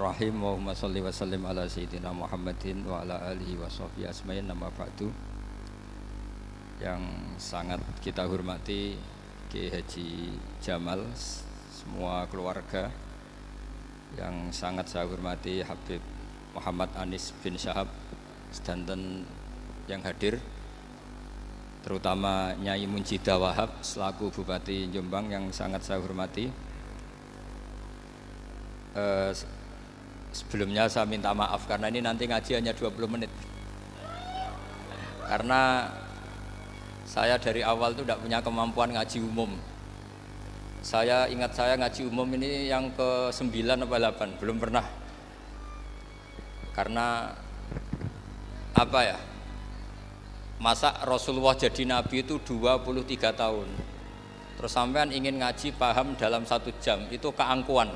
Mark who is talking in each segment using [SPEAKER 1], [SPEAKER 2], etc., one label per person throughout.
[SPEAKER 1] Bismillahirrahmanirrahim. Allahumma sholli wa sallim ala sayyidina Muhammadin wa ala alihi wa sahbihi asma'in. Nama ba'du. Yang sangat kita hormati Kiai Haji Jamal, semua keluarga. Yang sangat saya hormati Habib Muhammad Anis bin Syahab sedanten yang hadir, terutama Nyai Munjidah Wahab selaku Bupati Jombang yang sangat saya hormati. Sebelumnya saya minta maaf karena ini nanti ngaji hanya 20 menit, karena saya dari awal itu tidak punya kemampuan ngaji umum. Saya ingat saya ngaji umum ini yang ke-9 atau 8, belum pernah. Karena apa ya, masa Rasulullah jadi Nabi itu 23 tahun, terus sampean ingin ngaji paham dalam 1 jam, itu keangkuhan.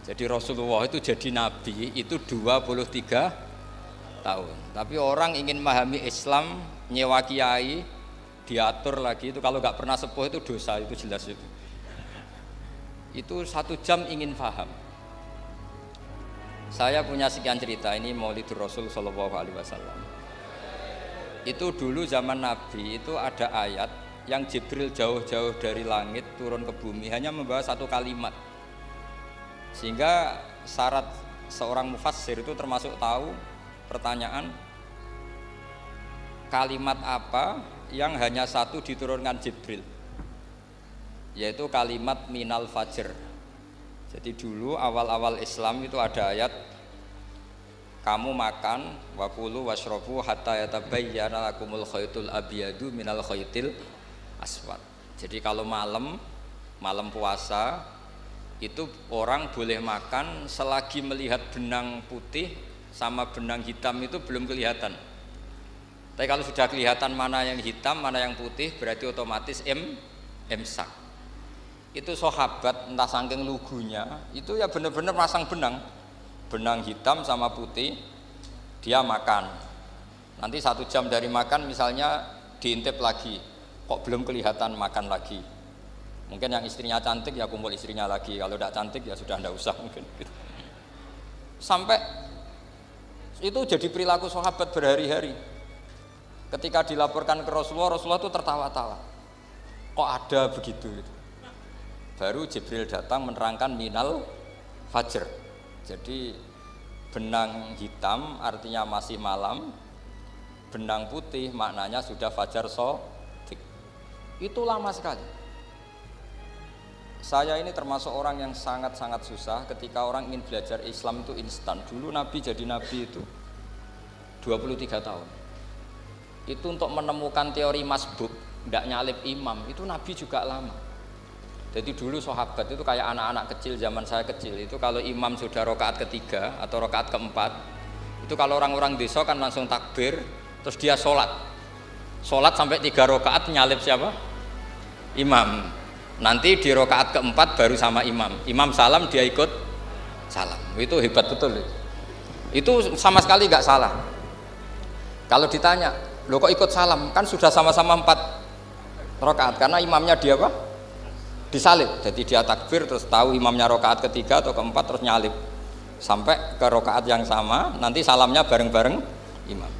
[SPEAKER 1] Jadi Rasulullah itu jadi Nabi itu 23 tahun. Tapi orang ingin memahami Islam, nyewa kiai, diatur lagi, itu kalau nggak pernah sepuh itu dosa, itu jelas itu. Itu 1 jam ingin paham. Saya punya sekian cerita, ini Maulidur Rasul Sallallahu Alaihi Wasallam. Itu dulu zaman Nabi itu ada ayat yang Jibril jauh-jauh dari langit turun ke bumi hanya membawa 1 kalimat. Sehingga syarat seorang mufassir itu termasuk tahu pertanyaan kalimat apa yang hanya 1 diturunkan Jibril, yaitu kalimat minal fajr. Jadi dulu awal-awal Islam itu ada ayat kamu makan wakulu washrobu hatta yatabayyana lakumul khaytul abyadu minal khaytil aswad. Jadi kalau malam puasa itu orang boleh makan selagi melihat benang putih sama benang hitam itu belum kelihatan. Tapi kalau sudah kelihatan mana yang hitam, mana yang putih, berarti otomatis imsak. Itu sahabat entah saking lugunya, itu ya benar-benar masang benang hitam sama putih, dia makan. Nanti 1 jam dari makan misalnya diintip lagi, kok belum kelihatan, makan lagi. Mungkin yang istrinya cantik ya kumpul istrinya lagi, kalau tidak cantik ya sudah tidak usah mungkin. Sampai itu jadi perilaku sahabat berhari-hari. Ketika dilaporkan ke Rasulullah, Rasulullah itu tertawa-tawa. Kok ada begitu? Baru Jibril datang menerangkan minal fajr. Jadi benang hitam artinya masih malam, benang putih maknanya sudah fajar shadiq. Itu lama sekali. Saya ini termasuk orang yang sangat-sangat susah ketika orang ingin belajar Islam itu instan. Dulu Nabi jadi Nabi itu 23 tahun. Itu untuk menemukan teori masbuk, tidak nyalip imam, itu Nabi juga lama. Jadi dulu sahabat itu kayak anak-anak kecil zaman saya kecil, itu kalau imam sudah rakaat ketiga atau rakaat keempat, itu kalau orang-orang desa kan langsung takbir, terus dia sholat sampai 3 rakaat nyalip siapa? Imam. Nanti di rakaat keempat baru sama imam salam dia ikut salam. Itu hebat betul itu sama sekali nggak salah. Kalau ditanya, lo kok ikut salam, kan sudah sama-sama 4 rakaat, karena imamnya dia apa? Disalib. Jadi dia takbir terus tahu imamnya rakaat ketiga atau keempat terus nyalip sampai ke rakaat yang sama, nanti salamnya bareng-bareng imam.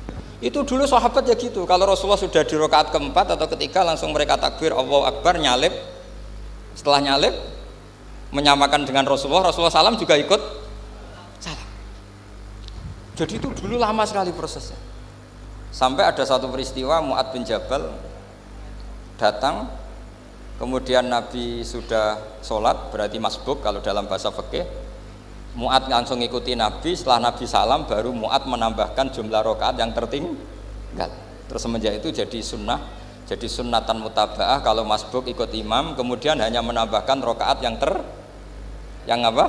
[SPEAKER 1] Itu dulu sahabat ya gitu. Kalau Rasulullah sudah di rakaat keempat atau ketiga langsung mereka takbir Allahu Akbar, nyalip. Setelah nyalip menyamakan dengan Rasulullah salam juga ikut salam. Jadi itu dulu lama sekali prosesnya. Sampai ada satu peristiwa Mu'ad bin Jabal datang, kemudian Nabi sudah sholat, berarti masbuk kalau dalam bahasa fikih. Mu'ad langsung ikuti Nabi, setelah Nabi salam baru Mu'ad menambahkan jumlah rakaat yang tertinggal. Terus semenjak itu jadi sunnah. Jadi sunnatan mutaba'ah kalau masbuk ikut imam, kemudian hanya menambahkan rakaat yang tertinggal.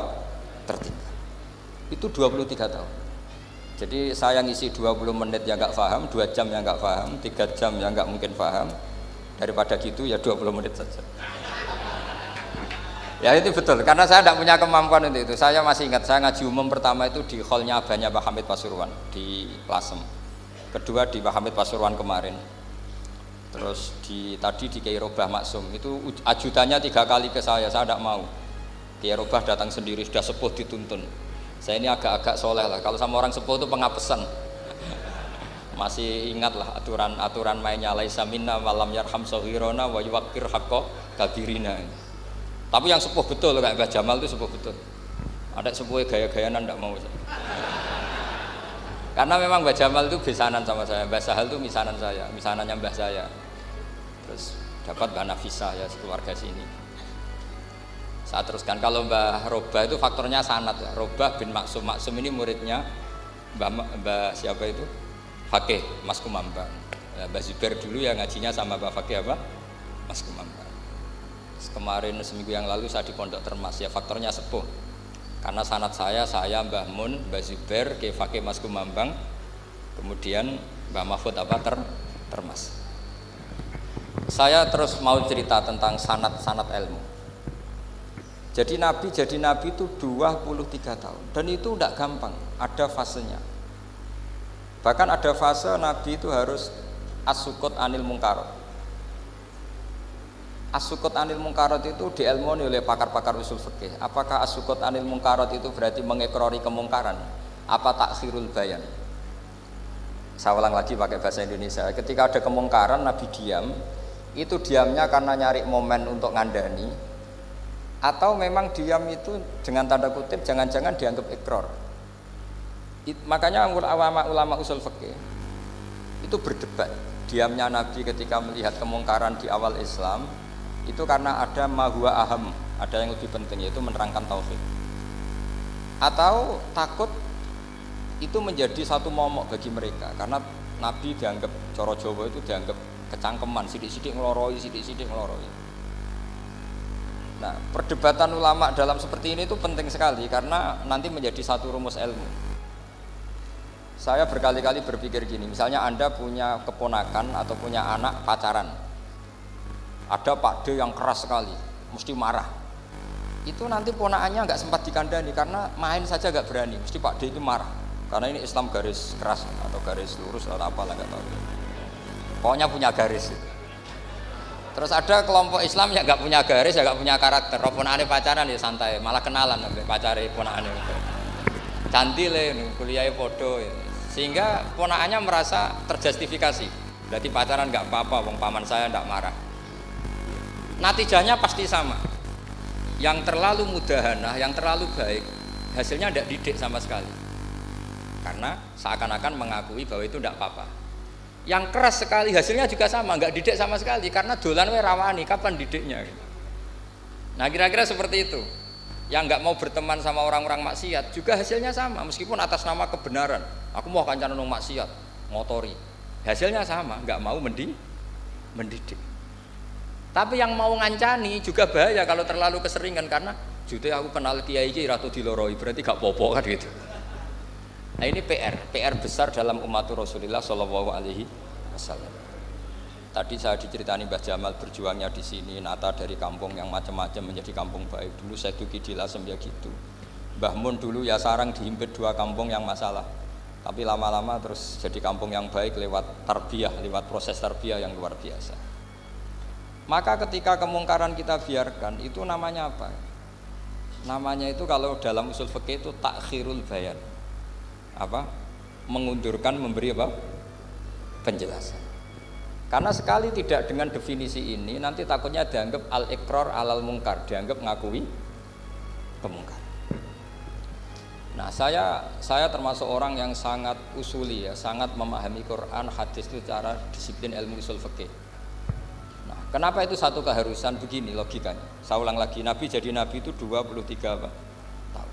[SPEAKER 1] Itu 23 tahun. Jadi saya ngisi 20 menit yang enggak paham, 2 jam yang enggak paham, 3 jam yang enggak mungkin paham. Daripada gitu ya 20 menit saja. Ya itu betul, karena saya tidak punya kemampuan untuk itu. Saya masih ingat saya ngaji umum pertama itu di hallnya abahnya Pak Hamid Pasuruan di Lasem. Kedua di Pak Hamid Pasuruan kemarin. Terus tadi di Kiai Robah Maksum itu ajudannya 3 kali ke saya tidak mau. Kiai Robah datang sendiri, sudah sepuh dituntun. Saya ini agak-agak soleh lah. Kalau sama orang sepuh itu pengapesan. Masih ingat lah aturan mainnya laisa minna walam yarham sahirona wa yuwaqqir haqqa kabirina. Tapi yang sepuh betul kayak Mbah Jamal itu sepuh betul. Ada sepuh gaya-gayanan enggak mau. Karena memang Mbah Jamal itu besanan sama saya. Mbah Sahal itu misanan saya, misanannya Mbah saya. Terus dapat Mbah Nafisah ya keluarga sini. Saya teruskan kalau Mbah Robah itu faktornya sanad ya. Robah bin Maksum. Maksum ini muridnya Mbah siapa itu? Fakih Mas Kumambang. Ya, Mbah Zubair dulu ya ngajinya sama Mbah Fakih apa? Mas Kumambang. Kemarin seminggu yang lalu saya di Pondok Termas ya faktornya sepuh. Karena sanad saya Mbah Mun, Mbah Zubair, Kiai Fakih Mas Kumambang, kemudian Mbah Mahfud apa Termas. Saya terus mau cerita tentang sanad ilmu. Jadi Nabi itu 23 tahun dan itu tidak gampang, ada fasenya. Bahkan ada fase Nabi itu harus as-sukut anil mungkarot. As-sukut anil mungkarot itu diilmoni oleh pakar-pakar usul fikih. Apakah as-sukut anil mungkarot itu berarti mengekrori kemungkaran? Apa takhirul bayan? Saya ulang lagi pakai bahasa Indonesia. Ketika ada kemungkaran Nabi diam, itu diamnya karena nyari momen untuk ngandani, atau memang diam itu dengan tanda kutip jangan-jangan dianggap ikrar. Makanya ulama usul fikih itu berdebat. Diamnya Nabi ketika melihat kemungkaran di awal Islam itu karena ada ma huwa aham, ada yang lebih penting yaitu menerangkan tauhid. Atau takut itu menjadi satu momok bagi mereka karena Nabi dianggap coro Jawa itu dianggap kecangkeman, sidik-sidik ngeloroi. Nah, perdebatan ulama dalam seperti ini itu penting sekali karena nanti menjadi satu rumus ilmu. Saya berkali-kali berpikir gini, misalnya Anda punya keponakan atau punya anak pacaran. Ada Pak D yang keras sekali, mesti marah. Itu nanti ponakannya nggak sempat dikandani karena main saja nggak berani, mesti Pak D itu marah. Karena ini Islam garis keras atau garis lurus atau apalah nggak tahu. Pokoknya punya garis. Terus ada kelompok Islam yang nggak punya garis, ya nggak punya karakter. Ponakane pacaran ya santai, malah kenalan sampai pacare ponakane. Cantik le, kuliahnya podo. Ya. Sehingga ponakannya merasa terjustifikasi. Berarti pacaran nggak apa-apa, wong paman saya nggak marah. Natijahnya pasti sama. Yang terlalu mudahanah, yang terlalu baik, hasilnya tidak didik sama sekali. Karena seakan-akan mengakui bahwa itu tidak apa-apa. Yang keras sekali hasilnya juga sama, nggak didik sama sekali karena dolan we rawani, kapan didiknya gitu. Nah kira-kira seperti itu. Yang nggak mau berteman sama orang-orang maksiat juga hasilnya sama meskipun atas nama kebenaran. Aku mau kancanan nang maksiat, ngotori. Hasilnya sama, nggak mau mendidik. Tapi yang mau ngancani juga bahaya kalau terlalu keseringan karena jute aku kenal kiai iki ratu diloroi berarti gak popo kan gitu. Nah ini PR besar dalam umat Rasulullah Shallallahu Alaihi Wasallam. Tadi saya diceritani Mbah Jamal berjuangnya di sini, nata dari kampung yang macam-macam menjadi kampung baik. Dulu saya Duki di Lasem ya gitu. Mbah Mun dulu ya sarang dihimpit 2 kampung yang masalah. Tapi lama-lama terus jadi kampung yang baik lewat tarbiyah, lewat proses tarbiyah yang luar biasa. Maka ketika kemungkaran kita biarkan, itu namanya apa? Namanya itu kalau dalam usul fikih itu takhirul bayan. Apa? Mengundurkan memberi apa? Penjelasan. Karena sekali tidak dengan definisi ini nanti takutnya dianggap al-iqrar alal mungkar, dianggap ngakui kemungkaran. Nah, saya termasuk orang yang sangat usuli ya, sangat memahami Quran, hadis itu secara disiplin ilmu usul fikih. Nah, kenapa itu satu keharusan begini logikanya? Saya ulang lagi, Nabi jadi nabi itu 23 tahun.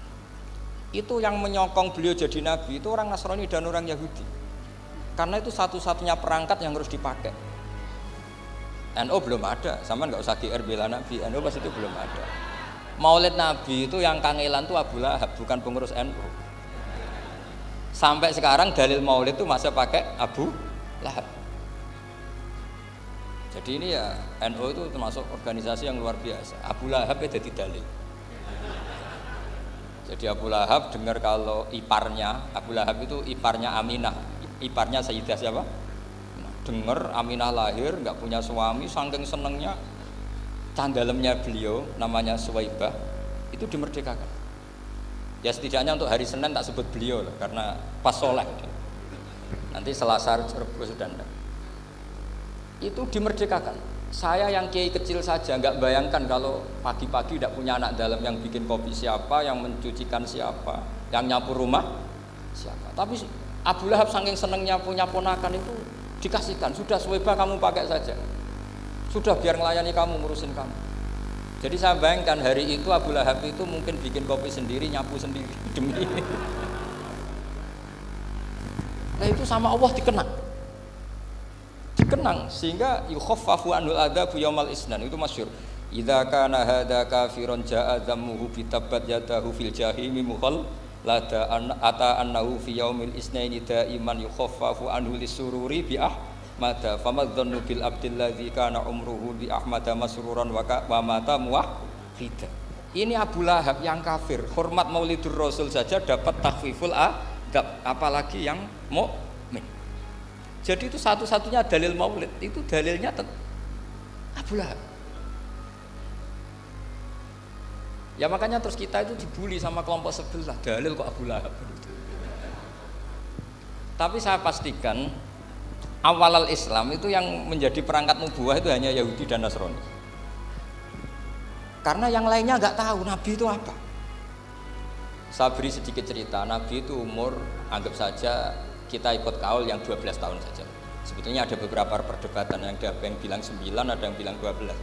[SPEAKER 1] Itu yang menyokong beliau jadi nabi itu orang Nasrani dan orang Yahudi. Karena itu satu-satunya perangkat yang harus dipakai. NU belum ada, sama nggak usah GR bela Nabi. NU pas itu belum ada. Maulid Nabi itu yang kangelan tuh Abu Lahab, bukan pengurus NU. Sampai sekarang dalil Maulid itu masih pakai Abu Lahab. Jadi ini ya NU itu termasuk organisasi yang luar biasa. Abu Lahab ya jadi dalil. Jadi Abu Lahab dengar kalau iparnya Abu Lahab itu iparnya Aminah, iparnya Sayyidah siapa? Dengar Aminah lahir nggak punya suami, saking senengnya candalemnya beliau namanya Suwaibah itu dimerdekakan. Ya setidaknya untuk hari Senin tak sebut beliau lah, karena pas sholat. Nanti Selasa Rabu sudah enggak. Itu dimerdekakan. Saya yang kiai kecil saja nggak bayangkan kalau pagi-pagi tidak punya anak dalam, yang bikin kopi siapa, yang mencucikan siapa, yang nyapu rumah siapa. Tapi Abu Lahab saking senengnya punya ponakan itu dikasihkan. Sudah Suwaibah kamu pakai saja. Sudah biar melayani kamu, ngurusin kamu. Jadi saya bayangkan hari itu Abu Lahab itu mungkin bikin kopi sendiri, nyapu sendiri demi ini. Nah itu sama Allah dikenang sehingga yukhaffafu anul adzabu yaumal isnan, itu masyhur. Idza kana hadza kafirun ja'a dhammuhu bi tabbat yadahu fil jahimi mukhal lada ata annahu fi yaumil isnaini daiman yukhaffafu anhu lisururi bi mata famadzannu bil abdil ladzi kana umruhu bi ahmada masruran wa mata muwahhida. Ini Abu Lahab yang kafir, hormat Maulidur Rasul saja dapat takhfiful adab, apalagi yang mukmin. Jadi itu satu-satunya dalil Maulid, itu dalilnya Abu Lahab. Ya makanya terus kita itu dibully sama kelompok sebelah, dalil kok Abu Lahab. Tapi saya pastikan awal Islam itu yang menjadi perangkat nubuwah itu hanya Yahudi dan Nasrani. Karena yang lainnya nggak tahu Nabi itu apa. Saya beri sedikit cerita. Nabi itu umur, anggap saja kita ikut kaul yang 12 tahun saja. Sebetulnya ada beberapa perdebatan, yang ada yang bilang 9, ada yang bilang 12.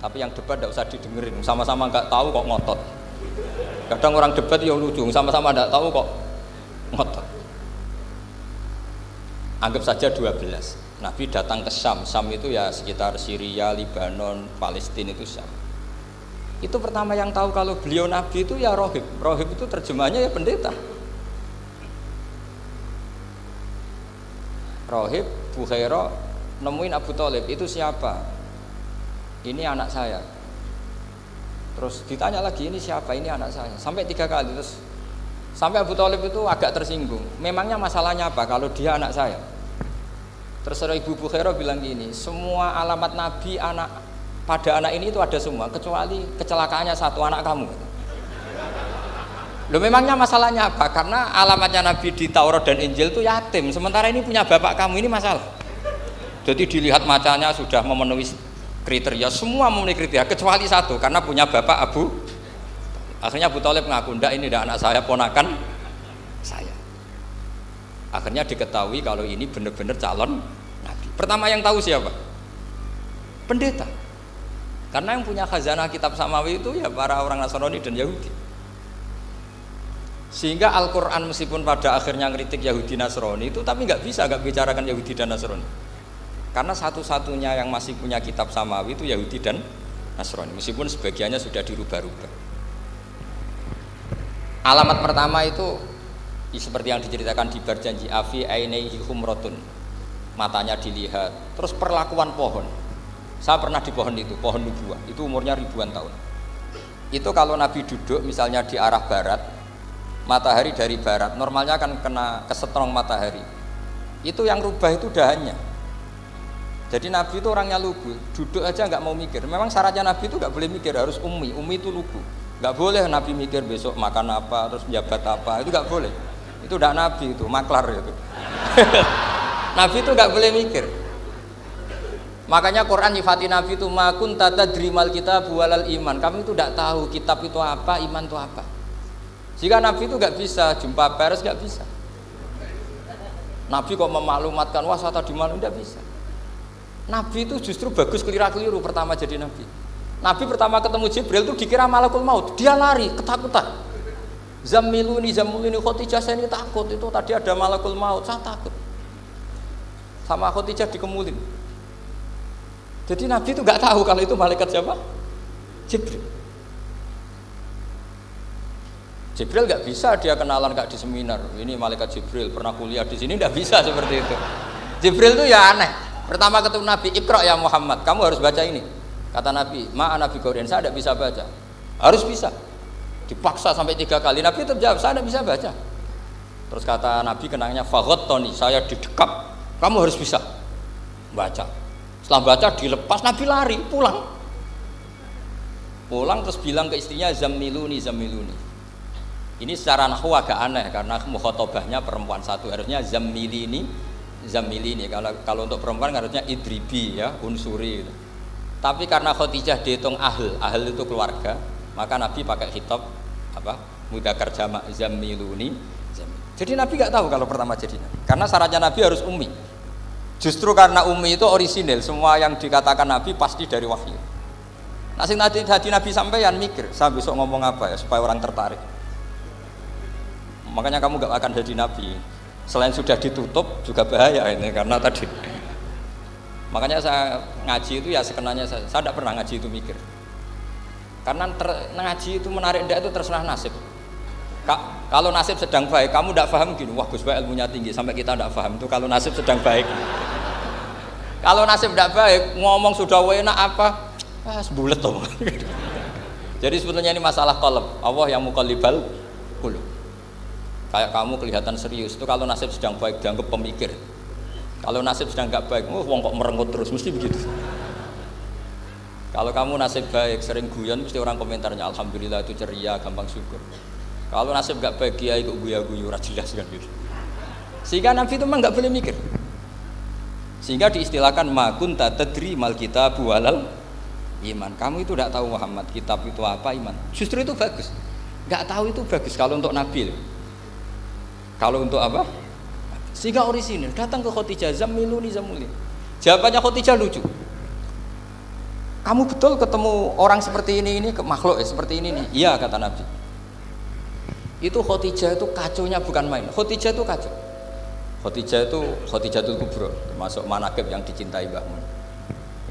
[SPEAKER 1] Tapi yang debat tidak usah didengerin, sama-sama nggak tahu kok ngotot. Kadang orang debat ya lucu, sama-sama nggak tahu kok ngotot. Anggap saja 12. Nabi datang ke Syam. Syam itu ya sekitar Syria, Lebanon, Palestina, itu Syam. Itu pertama yang tahu kalau beliau Nabi itu ya rohib. Rohib itu terjemahnya ya pendeta. Rohib, Bukhaira nemuin Abu Thalib, itu siapa? Ini anak saya. Terus ditanya lagi, ini siapa? Ini anak saya. Sampai 3 kali. Terus sampai Abu Thalib itu agak tersinggung. Memangnya masalahnya apa kalau dia anak saya? Terserah Ibu Bukhaira bilang gini, semua alamat Nabi pada anak ini itu ada semua, kecuali kecelakaannya satu, anak kamu. Loh memangnya masalahnya apa? Karena alamatnya Nabi di Taurat dan Injil itu yatim, sementara ini punya bapak kamu, ini masalah. Jadi dilihat macanya sudah memenuhi kriteria, semua memenuhi kriteria, kecuali satu, karena punya bapak Abu. Akhirnya Abu Thalib ngaku, enggak, ini enggak anak saya, ponakan saya. Akhirnya diketahui kalau ini benar-benar calon Nabi. Pertama yang tahu siapa? Pendeta. Karena yang punya khazanah kitab samawi itu ya para orang Nasrani dan Yahudi. Sehingga Al-Quran meskipun pada akhirnya ngeritik Yahudi Nasrani itu, tapi nggak bicarakan Yahudi dan Nasrani. Karena satu-satunya yang masih punya kitab samawi itu Yahudi dan Nasrani, meskipun sebagiannya sudah dirubah-rubah. Alamat pertama itu seperti yang diceritakan di berjanji, afi ainaihi humratun, matanya dilihat. Terus perlakuan pohon, saya pernah di pohon itu, pohon nubuah, itu umurnya ribuan tahun. Itu kalau Nabi duduk misalnya di arah barat, matahari dari barat, normalnya akan kena kesetrong matahari. Itu yang rubah itu dahannya. Jadi Nabi itu orangnya lugu, duduk aja nggak mau mikir. Memang syaratnya Nabi itu nggak boleh mikir, harus ummi itu lugu. Nggak boleh Nabi mikir besok makan apa, terus menjabat apa, itu nggak boleh. Itu udah Nabi, itu maklar itu. Nabi itu nggak boleh mikir. Makanya Quran nyifati Nabi itu makun tata drimal kitab walal iman. Kami itu tidak tahu kitab itu apa, iman itu apa. Jika Nabi itu nggak bisa jumpa pers, nggak bisa. Nabi kok memaklumatkan wasata di mana, nggak bisa. Nabi itu justru bagus keliru pertama jadi Nabi. Nabi pertama ketemu Jibril itu dikira malakul maut, dia lari ketakutan. Zamiluni Khotijah, saya ini takut, itu tadi ada malakul maut, saya takut. Sama Khotijah dikemulin. Jadi Nabi itu nggak tahu kalau itu malaikat siapa? Jibril. Jibril nggak bisa dia kenalan nggak di seminar. Ini malaikat Jibril pernah kuliah di sini, nggak bisa seperti itu. Jibril itu ya aneh. Pertama ketemu Nabi, Iqra ya Muhammad, kamu harus baca ini. Kata Nabi, ma'ana bi Qur'an, saya tidak bisa baca. Harus bisa. Dipaksa sampai 3 kali, Nabi tetap jawab, saya tidak bisa baca. Terus kata Nabi kenangnya, faghattani, saya didekap, kamu harus bisa baca. Setelah baca dilepas, Nabi lari pulang. Pulang terus bilang ke istrinya zammiluni zammiluni. Ini secara nahwu agak aneh karena mukhatabahnya perempuan satu, harusnya zammilini zammilini. Kalau untuk perempuan harusnya idribi ya, unsuri gitu. Tapi karena Khadijah dihitung ahl itu keluarga, maka Nabi pakai khitab apa? Mudzakkar jamak zammiluni. Jadi Nabi nggak tahu kalau pertama jadi Nabi. Karena syaratnya Nabi harus ummi. Justru karena ummi itu orisinil, semua yang dikatakan Nabi pasti dari wahyu. Nah, sing tadi Nabi sampeyan mikir, saya besok ngomong apa ya supaya orang tertarik. Makanya kamu gak akan jadi nabi. Selain sudah ditutup juga bahaya ini karena tadi. Makanya saya ngaji itu ya sekenanya saya tidak pernah ngaji itu mikir. Karena ngaji itu menarik ndak itu terserah nasib. Kalau nasib sedang baik, kamu tidak paham gini, wah Gus Baik ilmunya tinggi sampai kita tidak paham itu kalau nasib sedang baik. Kalau nasib tidak baik, ngomong sudah enak apa? Sebulet tuh. Jadi sebetulnya ini masalah qalb. Allah yang muqallibal qulub. Kayak kamu kelihatan serius itu kalau nasib sedang baik dianggap pemikir. Kalau nasib sedang nggak baik, wong kok merenggut terus, mesti begitu. Kalau kamu nasib baik sering guyon, mesti orang komentarnya alhamdulillah itu ceria, gampang syukur. Kalau nasib nggak baik kiai kok guya-guyu, jelas kan gitu. Sehingga Nabi itu memang nggak boleh mikir. Sehingga diistilahkan ma kunta tadri mal kitabu walal iman. Kamu itu tidak tahu Muhammad, kitab itu apa, iman. Justru itu bagus. Nggak tahu itu bagus kalau untuk Nabi. Kalau untuk apa? Sehingga orisinil datang ke Khadijah zammiluni zammiluni. Jawabannya Khadijah lucu. Kamu betul ketemu orang seperti ini ke makhluk ya, seperti ini nih. Iya kata Nabi. Itu Khadijah itu kacaunya bukan main. Khadijah itu kacau. Khadijah itu Khadijatul Kubra, termasuk manaqib yang dicintai Mbah Mun.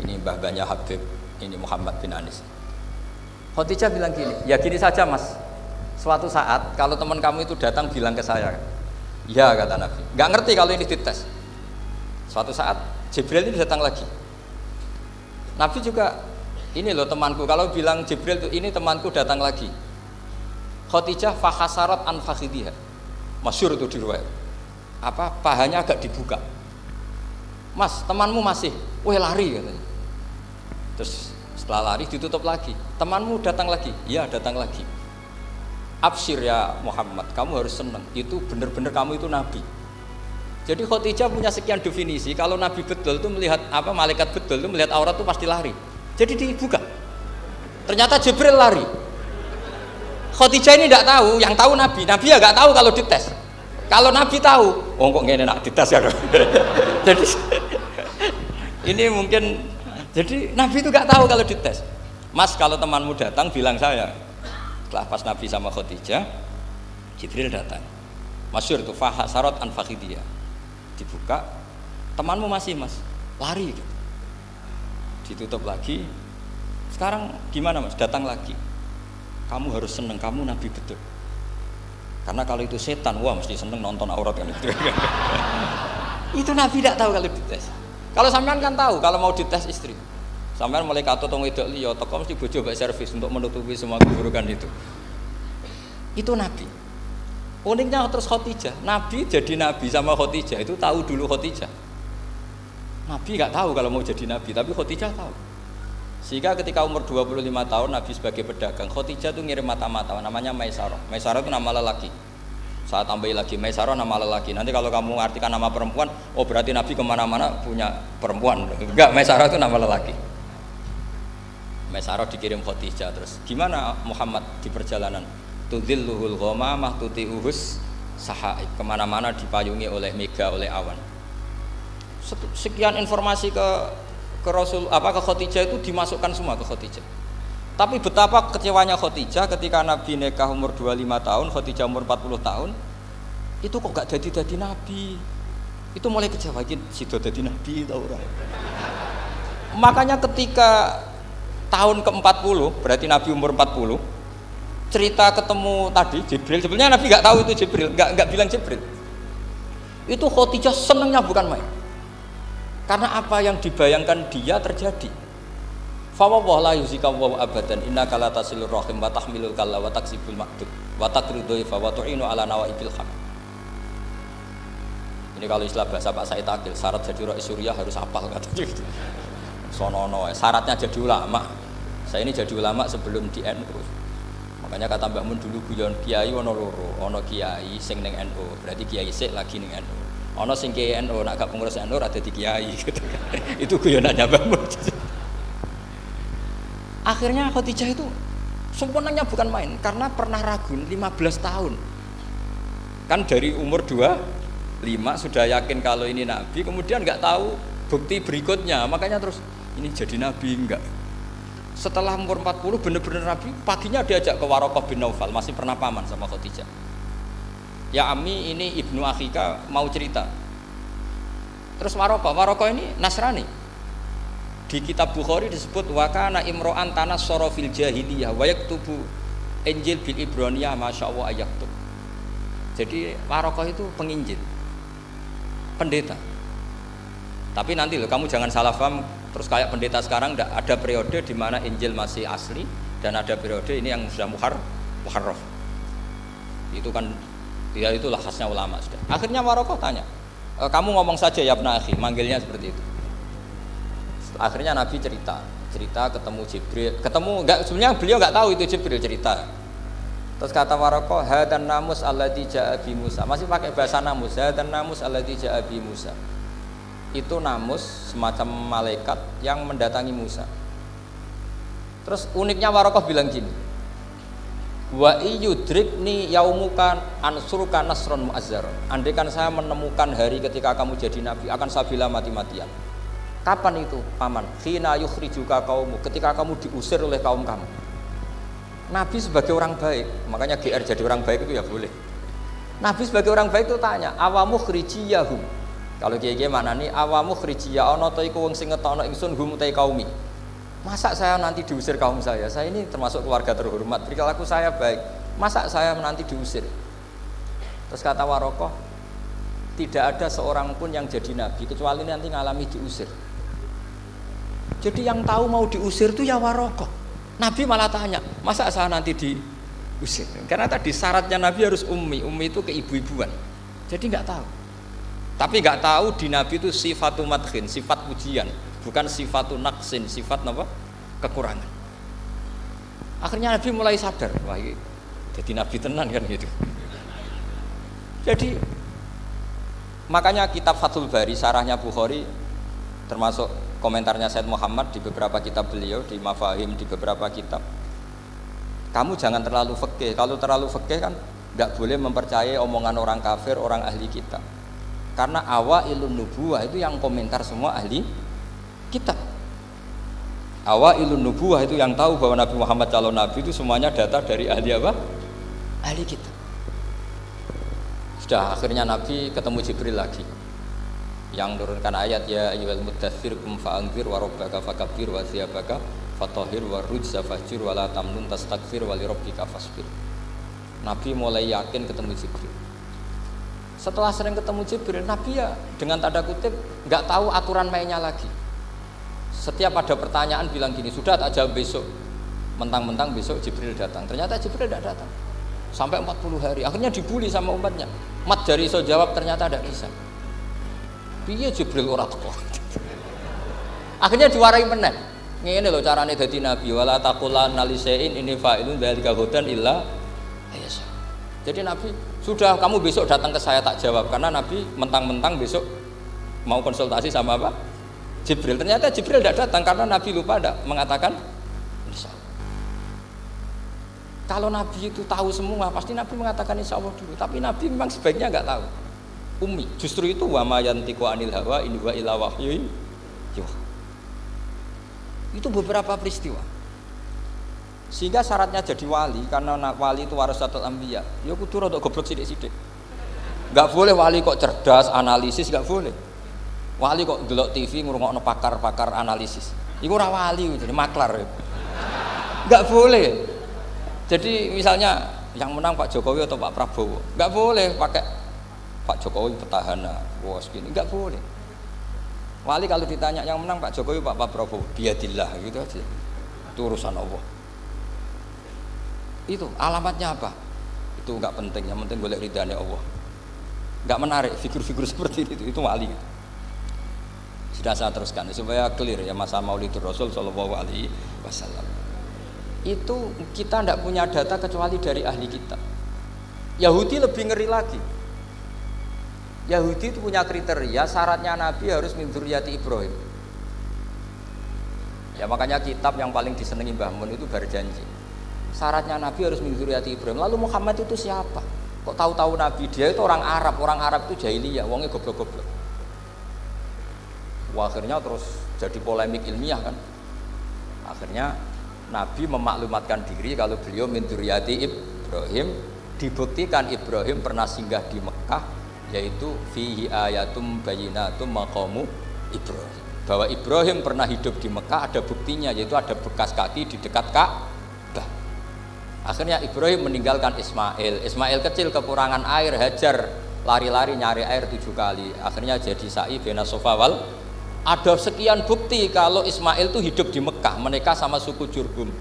[SPEAKER 1] Ini mbah-mbahnya Habib, ini Muhammad bin Anis. Khadijah bilang gini, ya gini saja Mas. Suatu saat kalau teman kamu itu datang bilang ke saya. Ya kata Nabi, nggak ngerti kalau ini dites. Suatu saat Jibril ini datang lagi. Nabi juga, ini loh temanku. Kalau bilang Jibril itu ini temanku datang lagi. Khadijah fahasarat an fakhidiha. Masyhur itu di riwayat. Apa pahanya agak dibuka. Mas, temanmu masih, lari katanya. Terus setelah lari ditutup lagi. Temanmu datang lagi. Iya datang lagi. Absyir ya Muhammad, kamu harus senang. Itu benar-benar kamu itu nabi. Jadi Khadijah punya sekian definisi. Kalau nabi betul itu melihat apa malaikat betul itu melihat aurat itu pasti lari. Jadi dibuka. Ternyata Jibril lari. Khadijah ini tidak tahu, yang tahu nabi. Nabi ya nggak tahu kalau dites. Kalau nabi tahu, oh kok ngene nak dites ya. Jadi ini mungkin. Jadi nabi itu nggak tahu kalau dites. Mas kalau temanmu datang bilang saya. Setelah pas Nabi sama Khadijah, Jibril datang. Masyhur itu fahasarat an fakhidiyah. Dibuka, temanmu masih Mas, lari gitu. Ditutup lagi. Sekarang gimana Mas? Datang lagi. Kamu harus seneng, kamu Nabi betul. Karena kalau itu setan, wah mesti seneng nonton aurat kan itu. Itu Nabi tidak tahu kalau dites. Kalau sampean kan tahu kalau mau dites istri. Sampai mulai kato tong wedok liya teko mesti bojo mbak servis untuk menutupi semua keburukan itu. Itu Nabi. Uniknya terus Khadijah, Nabi jadi Nabi sama Khadijah itu tahu dulu Khadijah. Nabi nggak tahu kalau mau jadi Nabi, tapi Khadijah tahu. Sehingga ketika umur 25 tahun Nabi sebagai pedagang, Khadijah itu ngirim mata-mata namanya Maisarah. Maisarah itu nama lelaki. Saya tambahin lagi Maisarah nama lelaki. Nanti kalau kamu artikan nama perempuan, oh berarti Nabi kemana-mana punya perempuan. Enggak, Maisarah itu nama lelaki. Maisarah dikirim Khadijah. Terus gimana Muhammad di perjalanan? Tudzilluhul ghamamah tuti'uhus sahaib, kemana-mana dipayungi oleh mega, oleh awan. Sekian informasi ke Rasul ke Khadijah itu dimasukkan semua ke Khadijah. Tapi betapa kecewanya Khadijah ketika Nabi nikah umur 25 tahun, Khadijah umur 40 tahun. Itu kok gak jadi Nabi. Itu mulai kecewa gini, sido jadi Nabi tau ora. Makanya ketika tahun ke-40, berarti Nabi umur 40, cerita ketemu tadi Jibril, sebenarnya Nabi nggak tahu itu Jibril, nggak bilang Jibril. Itu Khadijah senengnya bukan main. Karena apa yang dibayangkan dia terjadi. Fa wallahu la yuzika wa abadan innaka la tasilur rahim wa tahmilul kalla wa taksibul ma'dud wa taqridu fa wa tu'inu ala nawaibil haq. Ini kalau istilah bahasa Pak Said Akil, syarat jadi rais Suriah harus hafal katanya gitu. Sonono, syaratnya jadi ulama. Saya ini jadi ulama sebelum di NU. Makanya kata Mbah Mun dulu guyon kiai ono loro, ono kiai sing ning NU, berarti kiai sik lagi ning NU. Ono sing kiai NU nak gak pengurus NU ada di kiai gitu. Itu guyonannya Mbah Mun. Akhirnya Khadijah itu sempurnanya bukan main karena pernah ragu 15 tahun. Kan dari umur 25 sudah yakin kalau ini nabi, kemudian nggak tahu bukti berikutnya, makanya terus ini jadi nabi enggak. Setelah umur 40 benar-benar nabi, paginya diajak ke Waraqah bin Naufal, masih pernah paman sama Khadijah. Ya Ami, ini ibnu akhika mau cerita. Terus Waraqah ini Nasrani. Di kitab Bukhari disebut wa kana imro'an tanassara fil jahiliyah wa yaktubu Injil bil Ibraniyah masyaallah ayaktub. Jadi Waraqah itu penginjil, pendeta. Tapi nanti loh kamu jangan salah paham terus kayak pendeta sekarang, ada periode di mana Injil masih asli dan ada periode ini yang sudah muharraf. Itu kan ya itulah khasnya ulama sudah. Akhirnya Waraqah tanya, kamu ngomong saja ya ibna akhi, manggilnya seperti itu. Akhirnya Nabi cerita ketemu Jibril, enggak, sebenarnya beliau enggak tahu itu Jibril cerita. Terus kata Waraqah, hadan namus alladzi jaa bi Musa. Masih pakai bahasa namus, hadan namus alladzi jaa bi Musa. Itu namus semacam malaikat yang mendatangi Musa. Terus uniknya Waraqah bilang gini, wa iyudrikni yaumuka ansuruka nasron mu'azzaron. Andaikan saya menemukan hari ketika kamu jadi nabi, akan saya bela mati-matian. Kapan itu paman? Khina yukhrijuka kaumu, ketika kamu diusir oleh kaum kamu. Nabi sebagai orang baik, makanya GR jadi orang baik itu ya boleh. Nabi sebagai orang baik itu tanya, awamu khrijiyahum. Kalau kiye-kiye mana nih awamu khrijiyah ana ta iku wong sing ngetokno ingsun hum ta kaumi. Masa saya nanti diusir kaum saya? Saya ini termasuk keluarga terhormat, perilaku saya baik. Masa saya nanti diusir? Terus kata Waraqah, tidak ada seorang pun yang jadi nabi kecuali nanti ngalami diusir. Jadi yang tahu mau diusir itu ya Waraqah. Nabi malah tanya, masa saya nanti diusir? Karena tadi syaratnya Nabi harus ummi itu keibu-ibuan. Jadi nggak tahu. Tapi nggak tahu di Nabi itu sifatu madkhin, sifat pujian, bukan sifatu naqsin, sifat apa? Kekurangan. Akhirnya Nabi mulai sadar, wah ini jadi Nabi tenan kan gitu. Jadi makanya kitab Fathul Bari, syarahnya Bukhari, termasuk komentarnya Said Muhammad di beberapa kitab beliau, di Mafahim, di beberapa kitab. Kamu jangan terlalu fikih. Kalau terlalu fikih kan nggak boleh mempercayai omongan orang kafir, orang ahli kitab. Karena awailun nubuwah itu yang komentar semua ahli kitab. Awailun nubuwah itu yang tahu bahwa Nabi Muhammad calon nabi itu semuanya data dari ahli apa? Ahli kitab. Sudah akhirnya Nabi ketemu Jibril lagi yang turunkan ayat ya ayyuhal muddatsir qum fa'anzir wa rabbaka fakabbir wa thiyabaka fatahhir wa rujza fahjur wa la tamnun tastakfir wa li rabbika fasbir. Nabi mulai yakin ketemu Jibril. Setelah sering ketemu Jibril, Nabi ya dengan tanda kutip nggak tahu aturan mainnya lagi. Setiap ada pertanyaan bilang gini, sudah tak jawab besok. Mentang-mentang besok Jibril datang. Ternyata Jibril tidak datang. Sampai 40 hari. Akhirnya dibully sama umatnya. Mat jari iso jawab ternyata tidak bisa. Piye Jibril ora teko. Akhirnya diwarai meneh. Ngene lho carane dadi nabi, wala taqulanna lisein ini fa'ilun dzalika hudan illa ayasa. Jadi Nabi, sudah kamu besok datang ke saya tak jawab karena Nabi mentang-mentang besok mau konsultasi sama apa? Jibril. Ternyata Jibril tidak datang karena Nabi lupa tidak mengatakan insya Allah. Kalau Nabi itu tahu semua, pasti Nabi mengatakan insya Allah dulu. Tapi Nabi memang sebaiknya nggak tahu. Ummi, justru itu wa ma yantiqu anil hawa in huwa illa wahyu yuha. Itu beberapa peristiwa. Sehingga syaratnya jadi wali, karena wali itu warasatul anbiya. Ya kudu rada goblok sithik-sithik. Enggak boleh wali kok cerdas, analisis enggak boleh. Wali kok delok TV ngrungokno pakar-pakar analisis. Iku ora wali, jadi maklar. Enggak boleh. Jadi misalnya yang menang Pak Jokowi atau Pak Prabowo, enggak boleh pakai Pak Jokowi petahana, wah segini, enggak boleh. Wali kalau ditanya yang menang Pak Jokowi, Pak Prabowo, biadillah gitu aja. Itu urusan Allah. Itu alamatnya apa? Itu enggak penting, yang penting golek ridhanya Allah. Enggak menarik figur-figur seperti itu wali. Sudah saya teruskan supaya clear ya masa Maulidur Rasul sallallahu alaihi wasallam. Itu kita tidak punya data kecuali dari ahli kitab. Yahudi lebih ngeri lagi. Yahudi itu punya kriteria, syaratnya Nabi harus min dzurriyyati Ibrahim. Ya makanya kitab yang paling disenangi Mbah Mun itu berjanji. Syaratnya Nabi harus min dzurriyyati Ibrahim. Lalu Muhammad itu siapa? Kok tahu-tahu Nabi? Dia itu orang Arab itu jahiliyah, wongnya goblok-goblok. Wah, akhirnya terus jadi polemik ilmiah kan. Akhirnya Nabi memaklumatkan diri kalau beliau min dzurriyyati Ibrahim, dibuktikan Ibrahim pernah singgah di Mekah, yaitu fihi ayatum bayyinatum maqamu Ibrahim. Bahwa Ibrahim pernah hidup di Mekah ada buktinya, yaitu ada bekas kaki di dekat Ka'bah. Akhirnya Ibrahim meninggalkan Ismail. Ismail kecil kekurangan air, Hajar lari-lari nyari air 7 kali. Akhirnya jadi sa'i bena Safa wal. Ada sekian bukti kalau Ismail itu hidup di Mekah, menikah sama suku Jurhum.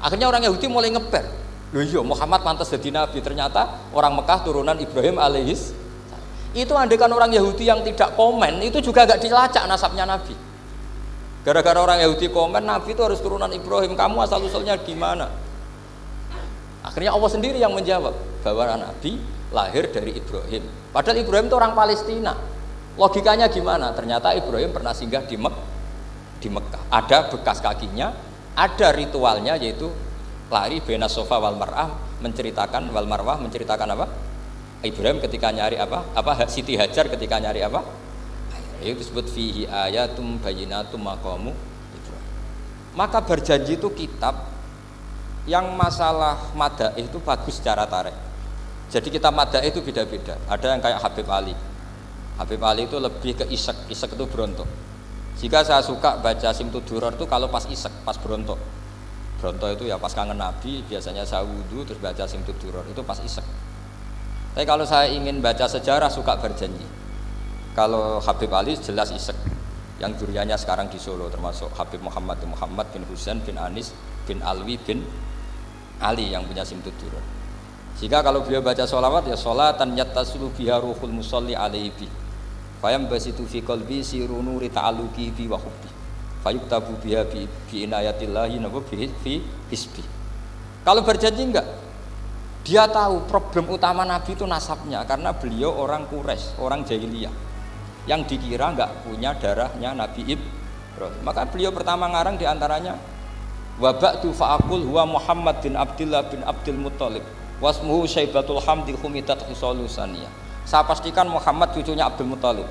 [SPEAKER 1] Akhirnya orang Yahudi mulai ngeper. Loh iya, Muhammad pantas jadi nabi. Ternyata orang Mekah turunan Ibrahim alaihis. Itu andekan orang Yahudi yang tidak komen, itu juga gak dilacak nasabnya Nabi. Gara-gara orang Yahudi komen, Nabi itu harus turunan Ibrahim. Kamu asal-usulnya gimana? Akhirnya Allah sendiri yang menjawab bahwa Nabi lahir dari Ibrahim. Padahal Ibrahim itu orang Palestina. Logikanya gimana? Ternyata Ibrahim pernah singgah di Mekah. Ada bekas kakinya, ada ritualnya yaitu lari bena Safa wal Marwah, menceritakan wal Marwah menceritakan apa? Ibrahim ketika nyari apa? Siti Hajar ketika nyari apa? Itu disebut fihi ayatum bayyinatum maqamu Ibrahim. Maka berjanji itu kitab yang masalah madaih itu bagus secara tarik. Jadi kitab madaih itu beda-beda. Ada yang kayak Habib Ali. Habib Ali itu lebih ke isek itu berontok. Jika saya suka baca Simtud Duror itu kalau pas isek, pas berontok. Berontok itu ya pas kangen Nabi, biasanya saya wudu terus baca Simtud Duror itu pas isek. Tapi kalau saya ingin baca sejarah suka berjanji. Kalau Habib Ali jelas isek. Yang duriannya sekarang di Solo termasuk Habib Muhammad bin Husain bin Anis bin Alwi bin Ali yang punya Simtud Duror. Jika kalau beliau baca sholawat ya sholatan yattasulu biha ruhul musalli alaihi bi fayam basitu fi qalbi siru nuri ta'alluqi bi wa hubbi fayuktabu biha bi inayatillahi nabu fi hisbi. Kalau berjanji enggak, dia tahu problem utama Nabi itu nasabnya karena beliau orang Quraisy, orang jahiliyah yang dikira enggak punya darahnya Nabi Ibrahim. Maka beliau pertama ngarang diantaranya wa ba'du fa'aqul huwa Muhammad bin Abdullah bin Abdul Muttalib wasmuhu Syaibatul Hamdi Khumitat Hisalusaniyah. Saya pastikan Muhammad cucunya Abdul Muttalib.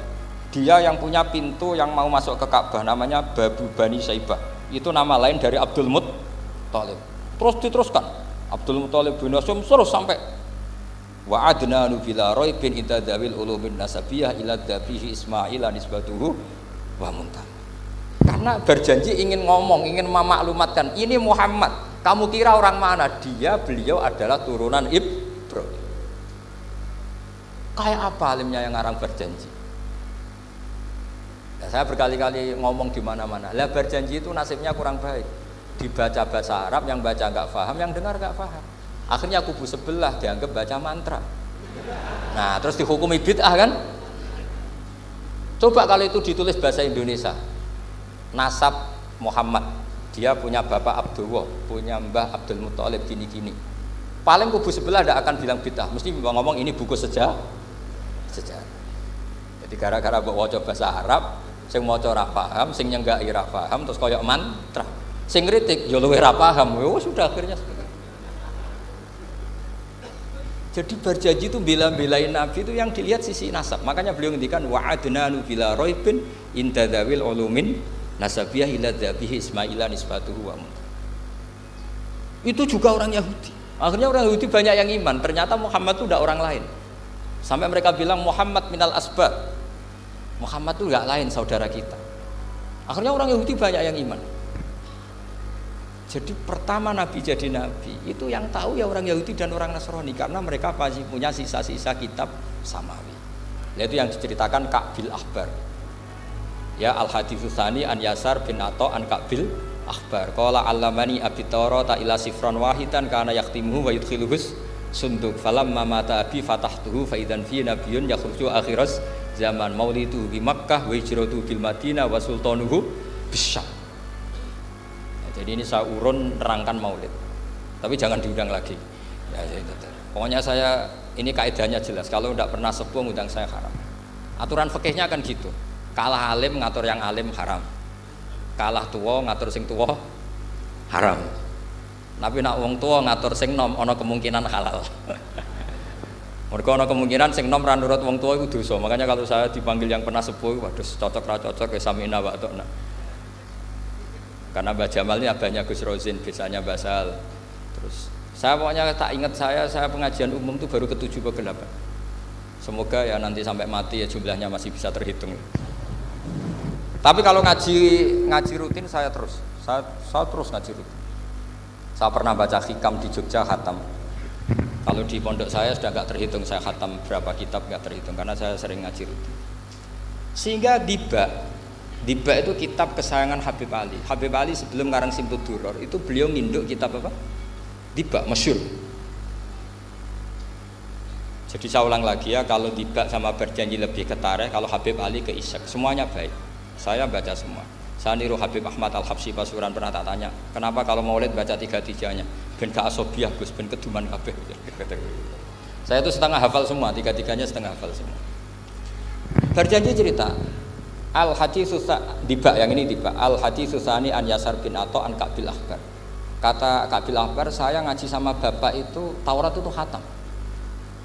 [SPEAKER 1] Dia yang punya pintu yang mau masuk ke Ka'bah namanya Babu Bani Syaibah. Itu nama lain dari Abdul Muttalib. Terus diteruskan Abdul Muttalib bin Hasyim terus sampai wa adnanu bila raibin intadzawil ulumin nasabiyah ila dhabihi Ismail nisbatuhu wa muntam. Karena berjanji ingin ngomong, ingin memaklumatkan ini Muhammad. Kamu kira orang mana? Beliau adalah turunan Ibrahim. Kayak apa alimnya yang ngarang berjanji? Ya, saya berkali-kali ngomong di mana-mana. Lah berjanji itu nasibnya kurang baik. Dibaca bahasa Arab, yang baca nggak paham, yang dengar nggak paham. Akhirnya kubu sebelah dianggap baca mantra. Nah, terus dihukumi bid'ah kan? Coba kalau itu ditulis bahasa Indonesia. Nasab Muhammad, dia punya bapak Abdullah, punya mbah Abdul Muttalib gini-gini. Paling kubu sebelah tidak akan bilang bid'ah, mesti ngomong ini buku sejarah. Jadi gara-gara mbok waca bahasa Arab, sing maca ora paham, sing nyenggaki ora paham, terus koyok mantra. Sing kritik yo luwih ora paham. Sudah akhirnya. Jadi berjanji itu bela-belain Nabi itu yang dilihat sisi nasab. Makanya beliau ngendikan wa'adnanu bila raibin intadzawil ulumin nasabiyah ila dhabihi Ismaila nisbatuhu wa muntam. Itu juga orang Yahudi. Akhirnya orang Yahudi banyak yang iman. Ternyata Muhammad itu tidak orang lain. Sampai mereka bilang Muhammad minal asbab. Muhammad itu enggak lain saudara kita. Akhirnya orang Yahudi banyak yang iman. Jadi pertama Nabi jadi Nabi itu yang tahu ya orang Yahudi dan orang Nasrani karena mereka pasti punya sisa-sisa kitab samawi. Yaitu yang diceritakan Ka'bil Ahbar. Ya al-haditsus tsani an Yasar bin Atha an Ka'bil Ahbar. Qala allamani abi Tawrata ila sifran wahidan kana yaktimuhu wa yudkhiluhus sunduk. Falamma mata abi fatahtuhu fa idzan fi nabiyyun yakhruju akhiras zaman maulidu bi Makkah wa hijratu bil Madinah wa sultanuhu bisyam. Jadi ini saya urun nerangkan maulid. Tapi jangan diundang lagi. Ya, itu. Pokoknya saya ini kaidahnya jelas. Kalau tidak pernah sepuh ngundang saya haram. Aturan fikihnya kan gitu. Kalah alim ngatur yang alim haram. Kalah tua ngatur sing tua haram. Tapi nak wong tua ngatur sing nom ana kemungkinan halal. Mereka ana kemungkinan sing nom ra nurut wong tua itu dosa. Makanya kalau saya dipanggil yang pernah sepuh, waduh cocok ra cocok ya samina wa ta'na. Karena Mbah Jamal ini abahnya Gus Rozin, biasanya Basal. Terus saya pokoknya tak ingat saya pengajian umum itu baru ke-7 ke 8. Semoga ya nanti sampai mati ya jumlahnya masih bisa terhitung. Tapi kalau ngaji rutin saya terus ngaji rutin. Saya pernah baca hikam di Jogja khatam. Kalau di pondok saya sudah nggak terhitung saya khatam berapa kitab, nggak terhitung karena saya sering ngaji rutin. Sehingga Diba itu kitab kesayangan Habib Ali. Habib Ali sebelum ngarang Simtud Duror itu beliau nginduk kitab apa? Diba, masyhur. Jadi saya ulang lagi ya, kalau Diba sama Berjanji lebih ke tarikh, kalau Habib Ali ke Isyak, semuanya baik. Saya baca semua. Saya niru Habib Ahmad Al-Habsyi Pasuruan, pernah tak tanya, kenapa kalau Maulid baca 3-3-nya? Ben ka asobiah Gus, ben keduman kabeh. Saya itu setengah hafal semua, 3-3-nya setengah hafal semua. Berjanji cerita, Al-Haditsu Diba, yang ini Diba. Al-Haditsu Tsani an Yasar bin Atha an Ka'bil Akhbar. Kata Ka'bil Akhbar, saya ngaji sama bapak itu Taurat itu khatam.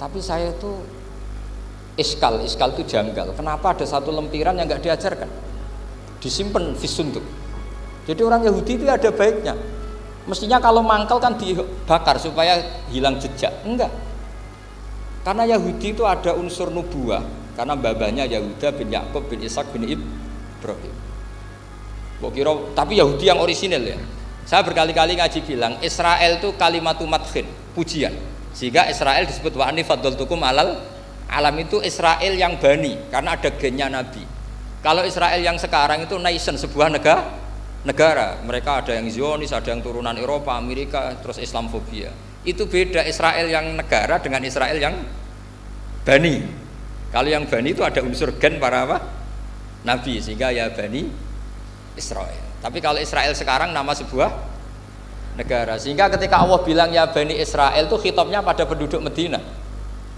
[SPEAKER 1] Tapi saya itu iskal itu janggal. Kenapa ada satu lempiran yang enggak diajarkan? Disimpan fisunduk. Jadi orang Yahudi itu ada baiknya. Mestinya kalau mangkal kan dibakar supaya hilang jejak. Enggak. Karena Yahudi itu ada unsur nubuah. Karena babanya Yahuda bin Yakub bin Ishak bin Ibrahim. Tapi Yahudi yang orisinil ya. Saya berkali-kali ngaji bilang Israel itu kalimatu madhin, pujian. Sehingga Israel disebut wa anni faddaltukum alal alam, itu Israel yang bani karena ada gennya Nabi. Kalau Israel yang sekarang itu nation, sebuah negara. Mereka ada yang Zionis, ada yang turunan Eropa, Amerika, terus Islamfobia. Itu beda Israel yang negara dengan Israel yang bani. Kalau yang bani itu ada unsur gen para apa? Nabi, sehingga ya bani Israel. Tapi kalau Israel sekarang nama sebuah negara. Sehingga ketika Allah bilang ya Bani Israel itu khitabnya pada penduduk Medina.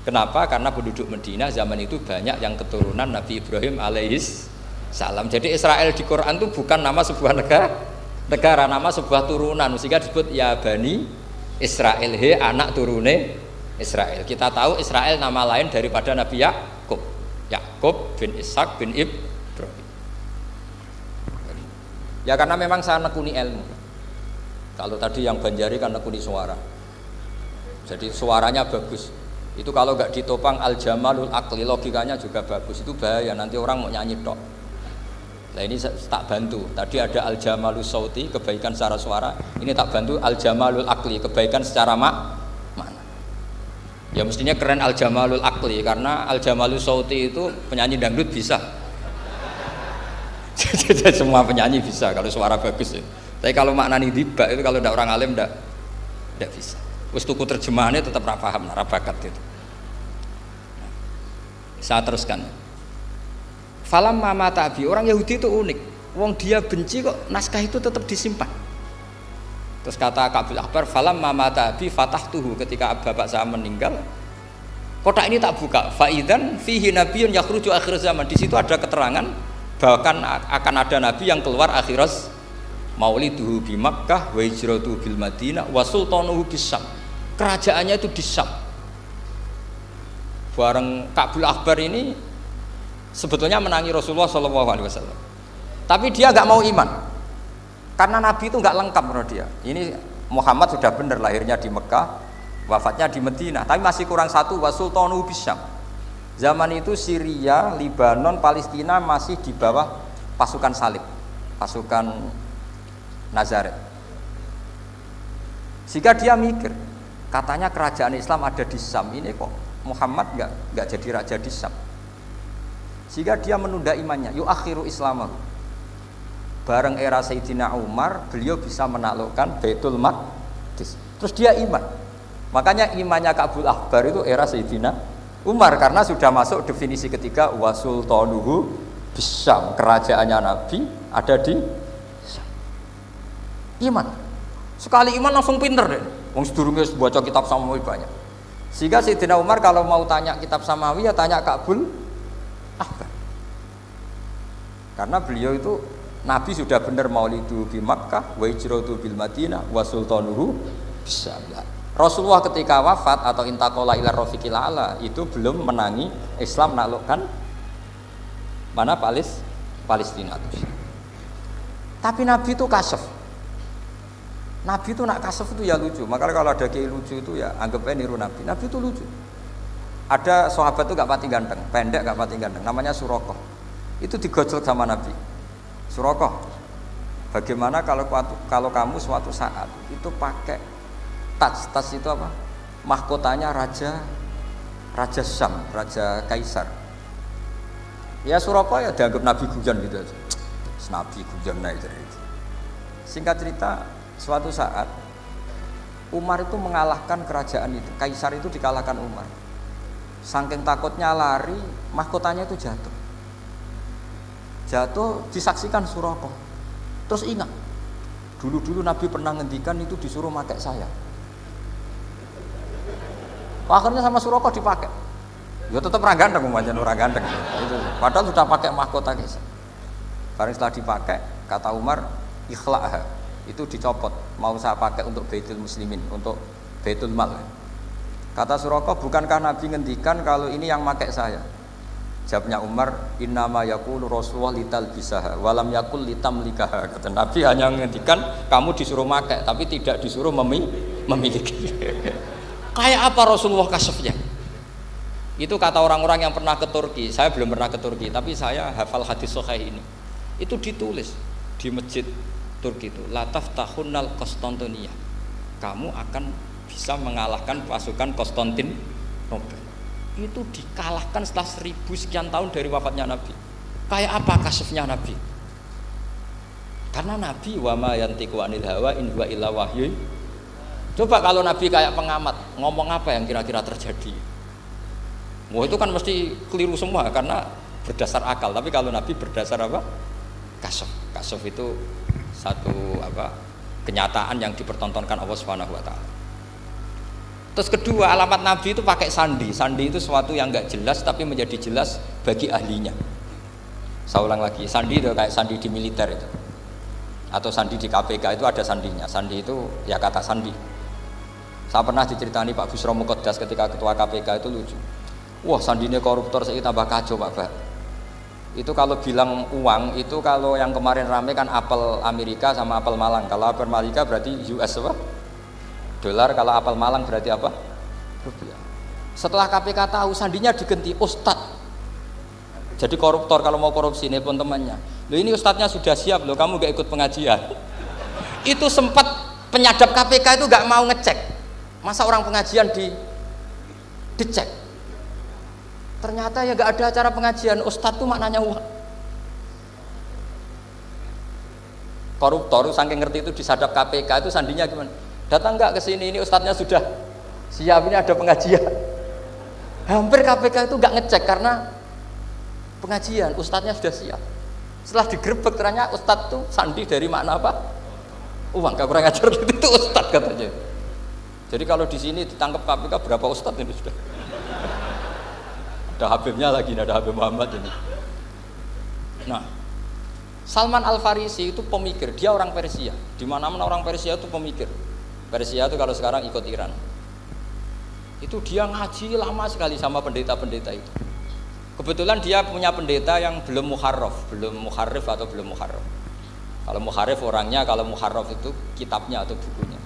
[SPEAKER 1] Kenapa? Karena penduduk Medina zaman itu banyak yang keturunan Nabi Ibrahim alaihis salam. Jadi Israel di Quran itu bukan nama sebuah negara, nama sebuah turunan. Sehingga disebut ya Bani Israel, he anak turune Israel. Kita tahu Israel nama lain daripada Nabi Yakub. Yakub bin Ishak bin Ibrahim. Ya karena memang saya nekuni ilmu. Kalau tadi yang Banjari kan nekuni suara. Jadi suaranya bagus. Itu kalau nggak ditopang al-jamalul akli, logikanya juga bagus. Itu bahaya, nanti orang mau nyanyi tok. Nah ini tak bantu. Tadi ada al-jamalus sauti, kebaikan secara suara. Ini tak bantu al-jamalul akli, kebaikan secara makna. Ya mestinya keren al-jamalul akli, karena al-jamalus sauti itu penyanyi dangdut bisa. Semua penyanyi bisa kalau suara bagus ya. Tapi kalau maknani Diba itu kalau tidak orang alim tidak bisa. Wis tuku terjemahannya tetap ra paham, ra bakat itu. Saya teruskan. Falam mama tabi, orang Yahudi itu unik. Wong dia benci kok naskah itu tetap disimpan. Terus kata Ka'bil Akhbar, falam mama tabi fatahtuhu, ketika bapak saya meninggal, kotak ini tak buka. Faidan fihi nabiyyun yakhruju akhir zaman. Di situ ada keterangan bahkan akan ada nabi yang keluar akhirat, mauliduhu bi Makkah wa hijratuhu bil Madinah wa sultanuhu bis Syam. Kerajaannya itu di Syam. Bareng Ka'bil Akhbar ini sebetulnya menangi Rasulullah SAW, tapi dia nggak mau iman karena nabi itu nggak lengkap menurut dia. Ini Muhammad sudah benar lahirnya di Mekah, wafatnya di Madinah, tapi masih kurang satu, wa sultanuhu bis Syam. Zaman itu Syria, Libanon, Palestina masih di bawah pasukan salib, pasukan Nazaret. Sehingga dia mikir, katanya kerajaan Islam ada di Syam, ini kok Muhammad nggak jadi raja di Syam. Sehingga dia menunda imannya, yuakhiru Islamahu. Bareng era Sayyidina Umar, beliau bisa menaklukkan Baitul Maqdis. Terus dia iman. Makanya imannya Ka'bil Akhbar itu era Sayyidina Umar, karena sudah masuk definisi ketiga wa sultanuhu bisyam, kerajaannya Nabi ada di Syam. Iman. Sekali iman langsung pinter deh. Wong sedurunge baca kitab Samawi banyak. Sehingga Sayyidina Umar kalau mau tanya kitab Samawi ya tanya Ka'bul Ahbar. Karena beliau itu Nabi sudah benar maulidu di Makkah, wa hijratu bil Madinah, wa sultanuhu bisa. Rasulullah ketika wafat atau intaqala ila rafiqil ala itu belum menangi Islam menaklukkan mana Palestina. Tapi Nabi itu kasef. Nabi itu nak kasef itu ya lucu. Makanya kalau ada kiai lucu itu ya anggap aja niru Nabi. Nabi itu lucu. Ada sahabat itu gak pati ganteng, pendek gak pati ganteng. Namanya Surakoh. Itu digojlok sama Nabi. Surakoh, bagaimana kalau kamu suatu saat itu pakai tas itu apa? Mahkotanya raja Syam, raja Kaisar. Ya Surakoh ya dianggap Nabi guyon gitu aja. Nabi guyon naik jadi. Singkat cerita, suatu saat Umar itu mengalahkan kerajaan itu, Kaisar itu dikalahkan Umar. Saking takutnya lari, mahkotanya itu jatuh disaksikan Surakoh. Terus ingat, dulu Nabi pernah ngendikan itu disuruh pakai saya. Akhirnya sama Surakoh dipakai. Ya tetap orang ganteng, orang ganteng. Itu. Padahal sudah pakai mahkota Kaisar. Barang setelah dipakai, kata Umar, ikhla'ha, itu dicopot, mau saya pakai untuk Baitul Muslimin, untuk Baitul Mal. Kata Surakoh, bukankah Nabi ngendikan kalau ini yang pakai saya? Jawabnya Umar, innama yaqulu Rasulullah litalbisaha walam yaqul litamlikaha. Kata Nabi hanya ngendikan kamu disuruh pakai, tapi tidak disuruh memiliki. Kayak apa Rasulullah kasefnya? Itu kata orang-orang yang pernah ke Turki. Saya belum pernah ke Turki, tapi saya hafal hadis sahih ini. Itu ditulis di masjid Turki itu, la taftahunnal Konstantiniyah, kamu akan bisa mengalahkan pasukan Konstantinopel. Itu dikalahkan setelah 1000 sekian tahun dari wafatnya Nabi. Kayak apa kasefnya Nabi? Karena Nabi wa ma yantiqu anil hawa in huwa illa wahyu. Coba kalau Nabi kayak pengamat, ngomong apa yang kira-kira terjadi? Wah itu kan mesti keliru semua karena berdasar akal. Tapi kalau Nabi berdasar apa? Kasef itu satu kenyataan yang dipertontonkan Allah Subhanahu wa taala. Terus kedua, alamat Nabi itu pakai sandi. Sandi itu sesuatu yang enggak jelas tapi menjadi jelas bagi ahlinya. Saya ulang lagi, sandi itu kayak sandi di militer itu. Atau sandi di KPK itu ada sandinya. Sandi itu ya kata sandi. Saya pernah diceritani Pak Busro Muqaddas ketika ketua KPK itu lucu. Wah, sandinya koruptor saya tambah kacau Pak. Itu kalau bilang uang itu kalau yang kemarin rame kan apel Amerika sama apel Malang. Kalau apel Amerika berarti US apa? Dolar. Kalau apel Malang berarti apa? Rupiah. Setelah KPK tahu sandinya diganti Ustadz. Jadi koruptor kalau mau korupsi ini pun temannya. Loh ini Ustadznya sudah siap loh, kamu gak ikut pengajian. Itu sempat penyadap KPK itu gak mau ngecek. Masa orang pengajian dicek? Ternyata ya gak ada acara pengajian, Ustadz tuh maknanya uang. Koruptor saking ngerti itu disadap KPK itu sandinya gimana? Datang nggak ke sini, ini Ustadznya sudah siap, ini ada pengajian. Hampir KPK itu nggak ngecek karena pengajian, Ustadznya sudah siap. Setelah digerebek ternyata Ustadz tuh sandi dari makna apa? Uang, gak kurang ajar itu Ustadz katanya. Jadi kalau di sini ditangkap KPK berapa Ustadz ini sudah? Ada Habibnya lagi, ada Habib Muhammad ini. Nah, Salman Al Farisi itu pemikir, dia orang Persia. Di mana-mana orang Persia itu pemikir. Persia itu kalau sekarang ikut Iran. Itu dia ngaji lama sekali sama pendeta-pendeta itu. Kebetulan dia punya pendeta yang belum muharraf, belum muharrif atau belum muharraf. Kalau muharrif orangnya, kalau muharraf itu kitabnya atau bukunya.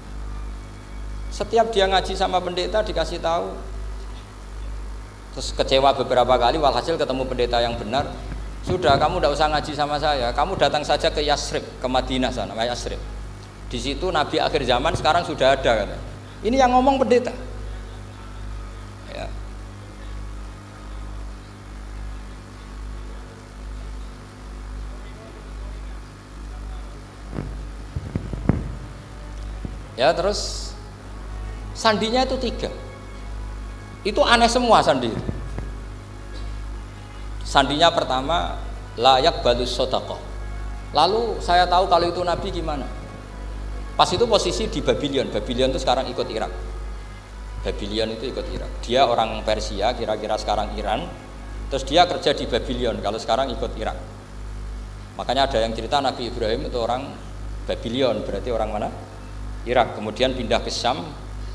[SPEAKER 1] Setiap dia ngaji sama pendeta dikasih tahu. Terus kecewa beberapa kali, walhasil ketemu pendeta yang benar. Sudah, kamu tidak usah ngaji sama saya, kamu datang saja ke Yasrib, ke Madinah sana, ke Yasrib. Di situ Nabi akhir zaman sekarang sudah ada kata. Ini yang ngomong pendeta. Ya. Ya terus sandinya itu 3. Itu aneh semua sandi itu. Sandinya pertama layak balus sodaqah. Lalu saya tahu kalau itu Nabi gimana? Pas itu posisi di Babylon. Babylon itu sekarang ikut Irak. Babylon itu ikut Irak. Dia orang Persia, kira-kira sekarang Iran. Terus dia kerja di Babylon, kalau sekarang ikut Irak. Makanya ada yang cerita Nabi Ibrahim itu orang Babylon, berarti orang mana? Irak. Kemudian pindah ke Syam,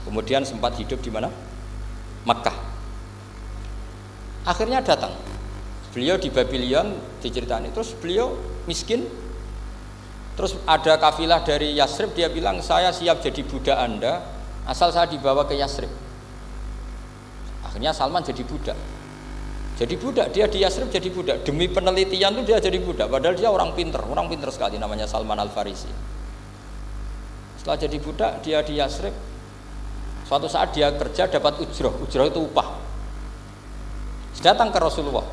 [SPEAKER 1] kemudian sempat hidup di mana? Makkah. Akhirnya datang. Beliau di Babylon diceritain. Terus beliau miskin. Terus ada kafilah dari Yasrib, dia bilang saya siap jadi budak Anda asal saya dibawa ke Yasrib. Akhirnya Salman jadi budak. Jadi budak, dia di Yasrib jadi budak. Demi penelitian itu dia jadi budak. Padahal dia orang pinter sekali, namanya Salman Al-Farisi. Setelah jadi budak, dia di Yasrib. Suatu saat dia kerja dapat ujroh itu upah. Datang ke Rasulullah.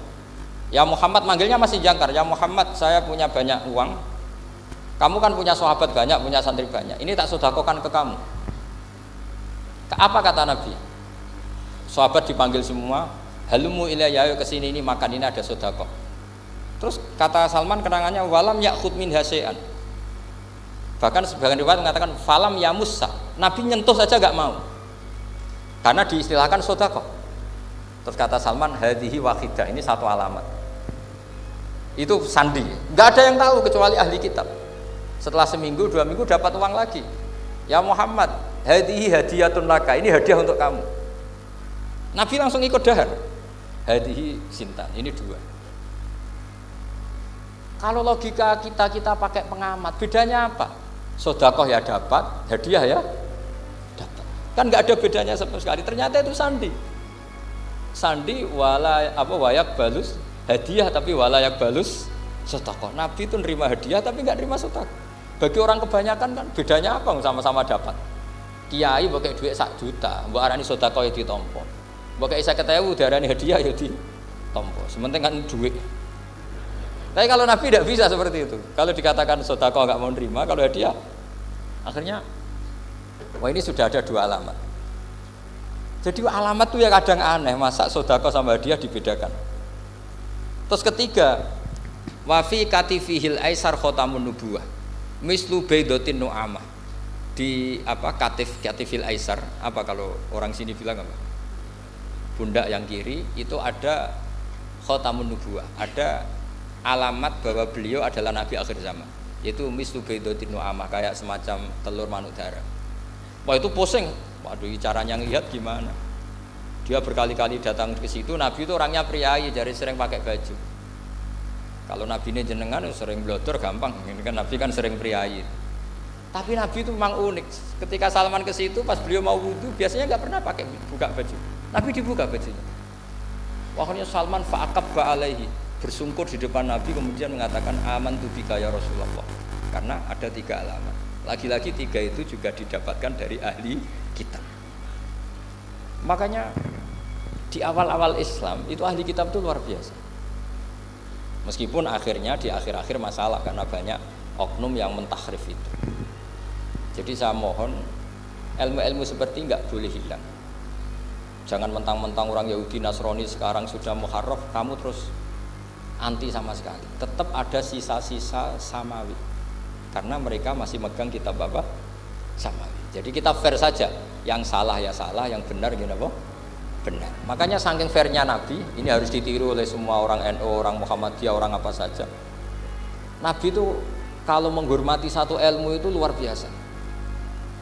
[SPEAKER 1] Ya Muhammad, manggilnya masih jangkar. Ya Muhammad, saya punya banyak uang. Kamu kan punya sahabat banyak, punya santri banyak. Ini tak sedekahkan ke kamu. Apa kata Nabi? Sahabat dipanggil semua. Halumu ilayya, ayo kesini, ini makan, ini ada sedekah. Terus kata Salman kenangannya walam ya'khud min hasya'an. Bahkan sebagian riwayat mengatakan falam yamussa. Nabi nyentuh saja enggak mau. Karena diistilahkan sedekah. Terus kata Salman hadhihi wahidah, ini satu alamat. Itu sandi. Enggak ada yang tahu kecuali ahli kitab. Setelah seminggu, 2 minggu dapat uang lagi. Ya Muhammad, hadhihi hadiyatun laka, ini hadiah untuk kamu. Nabi langsung ikut dahar. Hadhihi sintan, ini 2. Kalau logika kita pakai pengamat, bedanya apa? Sedekah ya dapat, hadiah ya dapat. Kan nggak ada bedanya sama sekali. Ternyata itu sandi. Sandi wayak balus hadiah tapi walayak balus sedekah. Nabi itu nerima hadiah tapi nggak nerima sedekah. Bagi orang kebanyakan kan bedanya apa? Sama-sama dapat. Kiai pakai duit 1 juta, mbok arani sedekah ya ditampa. Mbok kayak 50.000 diarani hadiah ya ditampa. Sementing kan duit. Tapi kalau Nabi tidak bisa seperti itu. Kalau dikatakan sedekah nggak mau nerima, kalau hadiah akhirnya wah ini sudah ada 2 alamat. Jadi alamat tuh ya kadang aneh, masa sedekah sama hadiah dibedakan. Terus ketiga, wa fi katifihil aisar khatamun nubuwah. Mislu baidatin nu'amah. Di katifil aisar, apa kalau orang sini bilang apa? Pundak yang kiri itu ada khatamun nubuwah, ada alamat bahwa beliau adalah nabi akhir zaman, yaitu mislu baidatin nu'amah, kayak semacam telur manuk darah. Wah itu pusing. Waduh, caranya ngelihat gimana? Dia berkali-kali datang ke situ. Nabi itu orangnya priayi, jadi sering pakai baju. Kalau Nabi ini jenengan sering blodor gampang. Ini kan Nabi kan sering priayi. Tapi Nabi itu memang unik. Ketika Salman ke situ, pas beliau mau wudu, biasanya nggak pernah pakai buka baju. Nabi dibuka bajunya. Waktunya Salman fa'aqabba alaihi, bersungkur di depan Nabi, kemudian mengatakan amantu bika ya Rasulullah. Karena ada 3 alamat. Lagi-lagi 3 itu juga didapatkan dari ahli kitab. Makanya di awal-awal Islam itu ahli kitab itu luar biasa. Meskipun akhirnya di akhir-akhir masalah karena banyak oknum yang mentahrif itu. Jadi saya mohon ilmu-ilmu seperti enggak boleh hilang. Jangan mentang-mentang orang Yahudi Nasrani sekarang sudah muharraf kamu terus anti sama sekali. Tetap ada sisa-sisa samawi. Karena mereka masih megang kitab apa? Samawi. Jadi kita fair saja. Yang salah ya salah, yang benar gini apa? Benar. Makanya saking fairnya Nabi, ini harus ditiru oleh semua orang NU, orang Muhammadiyah, orang apa saja. Nabi itu kalau menghormati satu ilmu itu luar biasa.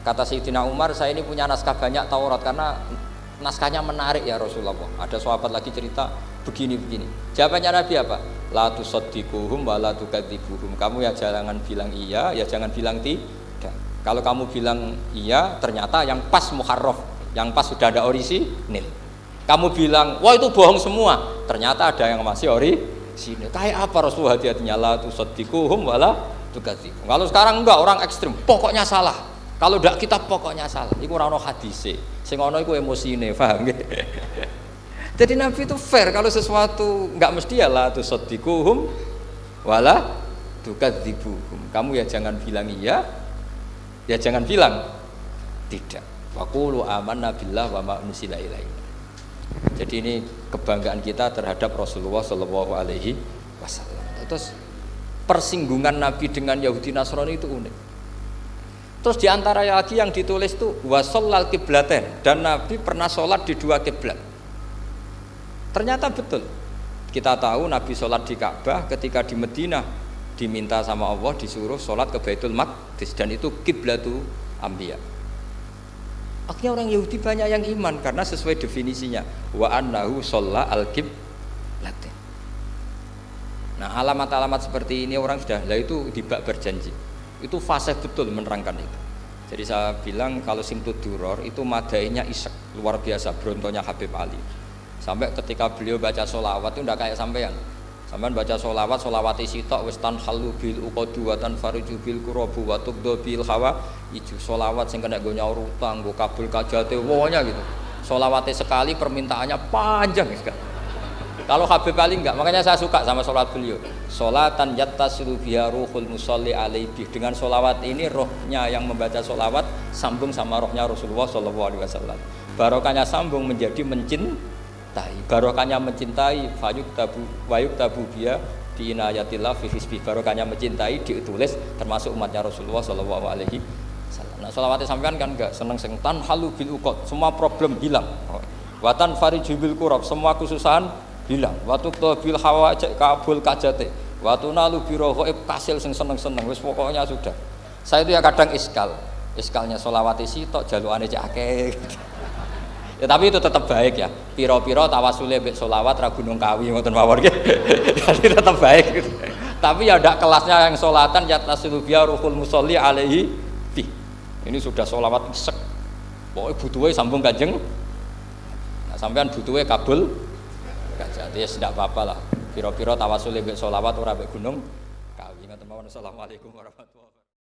[SPEAKER 1] Kata Sayyidina Umar, saya ini punya naskah banyak Taurat karena naskahnya menarik ya Rasulullah. Ada sahabat lagi cerita begini-begini. Jawabannya Nabi apa? La tusaddiquhum wa la tukadzibuhum. Kamu ya jangan bilang iya, ya jangan bilang tidak. Kalau kamu bilang iya, ternyata yang pas muharraf, yang pas sudah ada orisinil. Kamu bilang, wah itu bohong semua, ternyata ada yang masih orisinil. Kayak apa Rasulullah hati-hatinya? La tusaddiquhum wa la tukadzibuhum. Kalau sekarang enggak, orang ekstrim, pokoknya salah. Kalau ndak kitab pokoknya salah. Iku ora ono hadise. Sing ono iku emosine, paham nggih? Jadi Nabi itu fair, kalau sesuatu enggak mesti ya la tusaddiquhum wala tukadzibuhum. Kamu ya jangan bilang iya, ya jangan bilang tidak. Wa qulu amanna billah wa ma unzila ilaina. Jadi ini kebanggaan kita terhadap Rasulullah sallallahu alaihi wasallam. Terus persinggungan Nabi dengan Yahudi Nasrani itu unik. Terus diantara lagi yang ditulis itu wasallal kiblaten, dan Nabi pernah sholat di 2 kiblat. Ternyata betul. Kita tahu Nabi sholat di Ka'bah, ketika di Madinah diminta sama Allah disuruh sholat ke Baitul Maqdis, dan itu kiblatu Anbiya. Akhirnya orang Yahudi banyak yang iman karena sesuai definisinya wa annahu sholla al kiblaten. Nah, alamat-alamat seperti ini orang sudah, lah itu dibak berjanji. Itu fasih betul menerangkan itu. Jadi saya bilang kalau Simtud Duror itu madainya isek luar biasa, brontonya Habib Ali. Sampai ketika beliau baca sholawat itu tidak kayak sampean. Sampean baca sholawat, sholawat sitok wis tanhalu bil uqadu wa tanfariju bil qurabu wa tuqdu bil hawa ijo. Sholawat sing kena go nyaur utang, go kabul kajate wonya gitu. Sholawatnya sekali permintaannya panjang sekali. Kalau Habib Ali enggak, makanya saya suka sama sholat beliau. Sholatan yattasilu biha ruhul musalli alaihi. Dengan sholawat ini rohnya yang membaca sholawat sambung sama rohnya Rasulullah SAW. Barokahnya sambung menjadi mencintai. Barokahnya mencintai wayuk tabu biha di inayatillah fi hisbi. Barokahnya mencintai ditulis termasuk umatnya Rasulullah SAW. Nah, sholawatnya sampean kan enggak seneng tanhalu bil uqad, semua problem hilang. Watan fariju bil kurab, semua kesusahan hilang. Waktu bil hawa cek kabul kajate, waktu nalu biro ghaib kasil sing seneng-seneng, wis pokoknya sudah. Saya itu ya kadang iskalnya sholawati sitok jalukane cek akeh. Ya tapi itu tetap baik ya. Piro-piro tawasule mbek sholawat ra gunung kawi ngoten mawon nggih. Jadi tetap baik gitu. Tapi ya ndak kelasnya yang sholatan yatasilu biya ruhul musolli alaihi fi. Ini sudah sholawat sek. Pokoke butuhe sambung Kanjeng. Nah, sampean butuhe kabul. Jadi ya tidak apa-apa lah. Piro-piro tawasul mbek sholawat ora mbek gunung kawi. Assalamualaikum warahmatullahi wabarakatuh.